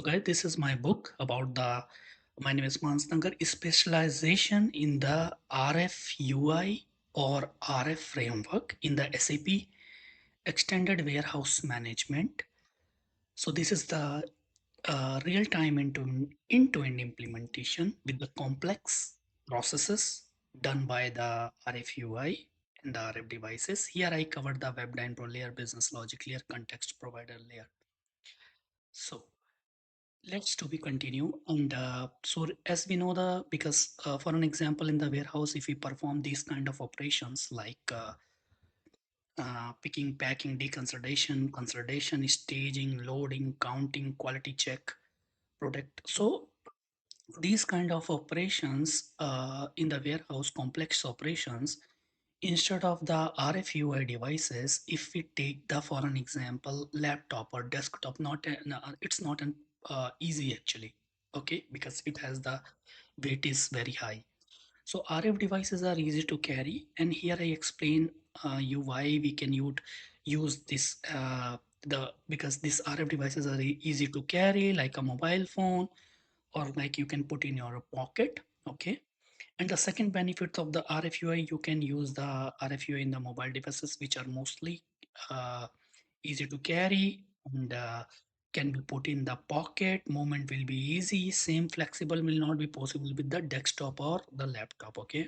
guys, this is my book about my name is Nagar, specialization in the RFUI or RF framework in the SAP Extended Warehouse Management. So this is the real-time end-to-end implementation with the complex processes done by the RFUI and the RF devices. Here I covered the web dynpro layer, business logic layer, context provider layer. So let's to be continue. And so as we know because for an example in the warehouse, if we perform these kind of operations like picking, packing, consolidation, staging, loading, counting, quality check, product. So these kind of operations in the warehouse, complex operations, instead of the RFUI devices, if we take the for an example laptop or desktop, it's not an easy actually, okay, because it has the weight is very high. So RF devices are easy to carry, and here I explain you why we can use this the because these RF devices are easy to carry like a mobile phone or like you can put in your pocket, okay. And the second benefit of the RFUI, you can use the RFUI in the mobile devices, which are mostly uh, easy to carry and can be put in the pocket. Movement will be easy. Same flexible will not be possible with the desktop or the laptop. Okay.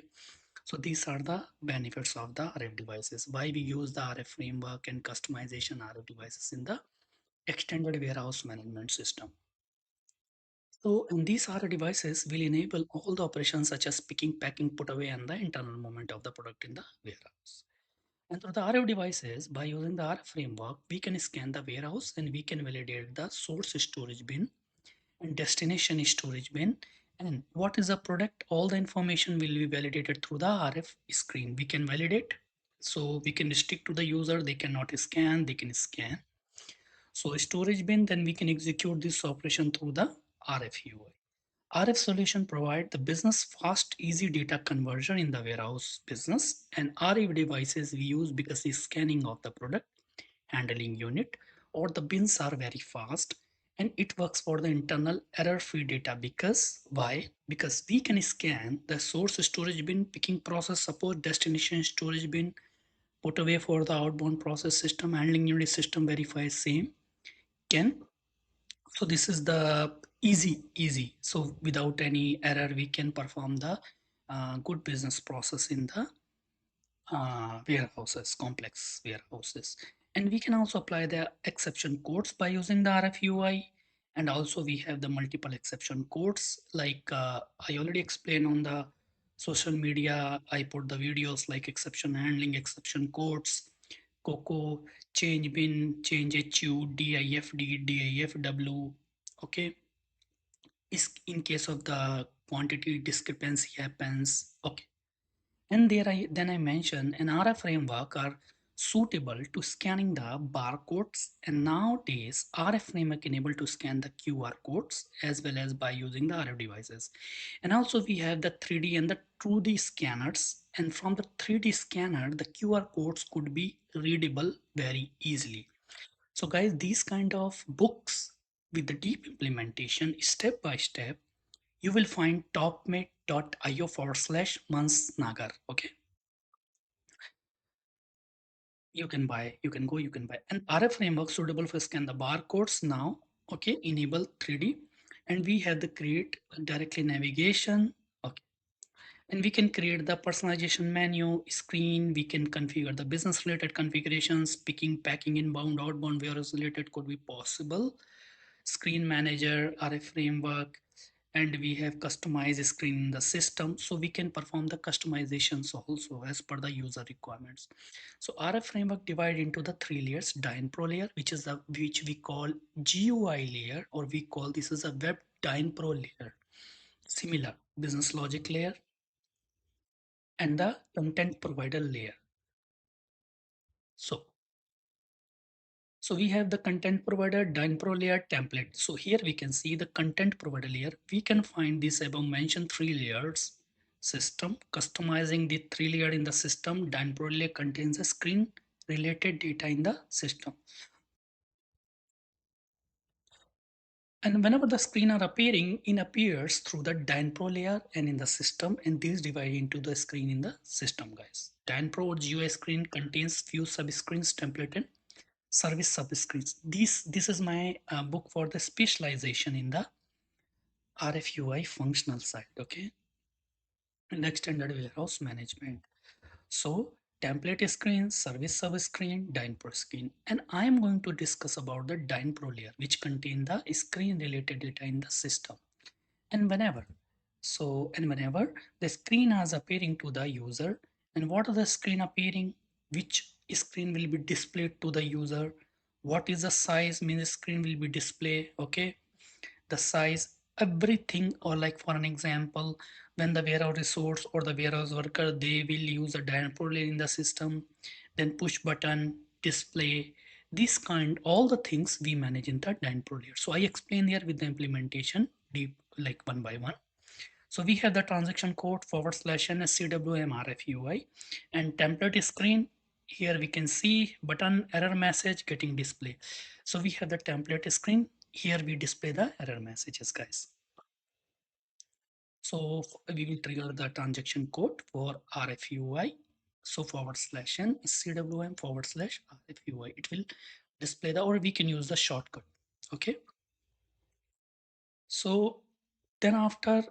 So these are the benefits of the RF devices. Why we use the RF framework and customization RF devices in the extended warehouse management system. So, and these RF devices will enable all the operations such as picking, packing, put away, and the internal movement of the product in the warehouse. And through the RF devices, by using the RF framework, we can scan the warehouse and we can validate the source storage bin and destination storage bin. And what is the product? All the information will be validated through the RF screen. We can validate. So we can stick to the user. They cannot scan, they can scan. So storage bin, then we can execute this operation through the RFUI. RF solution provide the business fast, easy data conversion in the warehouse business, and RF devices we use because the scanning of the product handling unit or the bins are very fast, and it works for the internal error-free data. Because why? Because we can scan the source storage bin, picking process support, destination storage bin, put away for the outbound process system, handling unit system verifies same can. So this is the easy. So without any error, we can perform the good business process in the warehouses, complex warehouses. And we can also apply the exception codes by using the RFUI. And also we have the multiple exception codes. Like I already explained on the social media, I put the videos like exception handling, exception codes, COCO, change bin, change HU, DIFD, DIFW. Okay, is in case of the quantity discrepancy happens. Okay, and then I mentioned an RF framework are suitable to scanning the barcodes, and nowadays RF framework enable to scan the QR codes as well as by using the RF devices. And also we have the 3D and the 2D scanners, and from the 3D scanner the QR codes could be readable very easily. So guys, these kind of books with the deep implementation step by step, you will find topmate.io/Mans Nagar. Okay, you can buy, you can go, you can buy an RF framework suitable for scan the barcodes now. Okay, enable 3D, and we have the create directly navigation. Okay, and we can create the personalization menu screen. We can configure the business related configurations, picking, packing, inbound, outbound, warehouse related could be possible. Screen manager, RF framework, and we have customized screen in the system, so we can perform the customizations also as per the user requirements. So RF framework divide into the three layers: Dynpro layer, which we call GUI layer, or we call this as a web Dynpro layer. Similar business logic layer and the content provider layer. So we have the content provider Dynpro layer template. So here we can see the content provider layer. We can find this above mentioned three layers system. Customizing the three layer in the system, Dynpro layer contains a screen related data in the system. And whenever the screen are appearing, it appears through the DynPro layer and in the system, and these divide into the screen in the system, guys. DynPro or GUI screen contains few subscreens, template and service subscreens. This is my book for the specialization in the RFUI functional side, okay? And extended warehouse management. So template screen, service sub screen, DynPro screen. And I am going to discuss about the DynPro layer, which contain the screen related data in the system. And whenever the screen is appearing to the user, and what are the screen appearing, which screen will be displayed to the user, what is the size means the screen will be displayed, okay, the size, everything. Or like for an example, when the warehouse resource or the warehouse worker, they will use a dynamic in the system, then push button, display, this kind, all the things we manage in the dynamic layer. So I explain here with the implementation deep, like one by one. So we have the transaction code /n SCWM RFUI and template screen. Here we can see button error message getting display. So we have the template screen. Here we display the error messages, guys. So we will trigger the transaction code for RFUI. So /n SCWM /RFUI. It will display the, or we can use the shortcut. Okay. So then after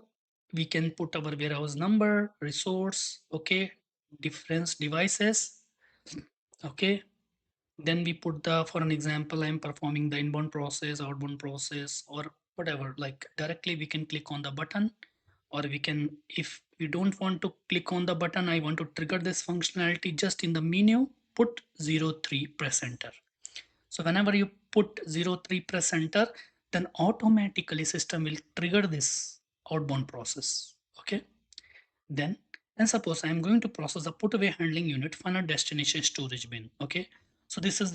we can put our warehouse number, resource, okay, difference devices, okay. Then we put the, for an example, I'm performing the inbound process, outbound process, or whatever, like directly we can click on the button, or we can, if we don't want to click on the button, I want to trigger this functionality, just in the menu, put 03, press enter. So whenever you put 03, press enter, then automatically system will trigger this outbound process. Okay. Then, and suppose I'm going to process the put away handling unit final destination storage bin. Okay. So this is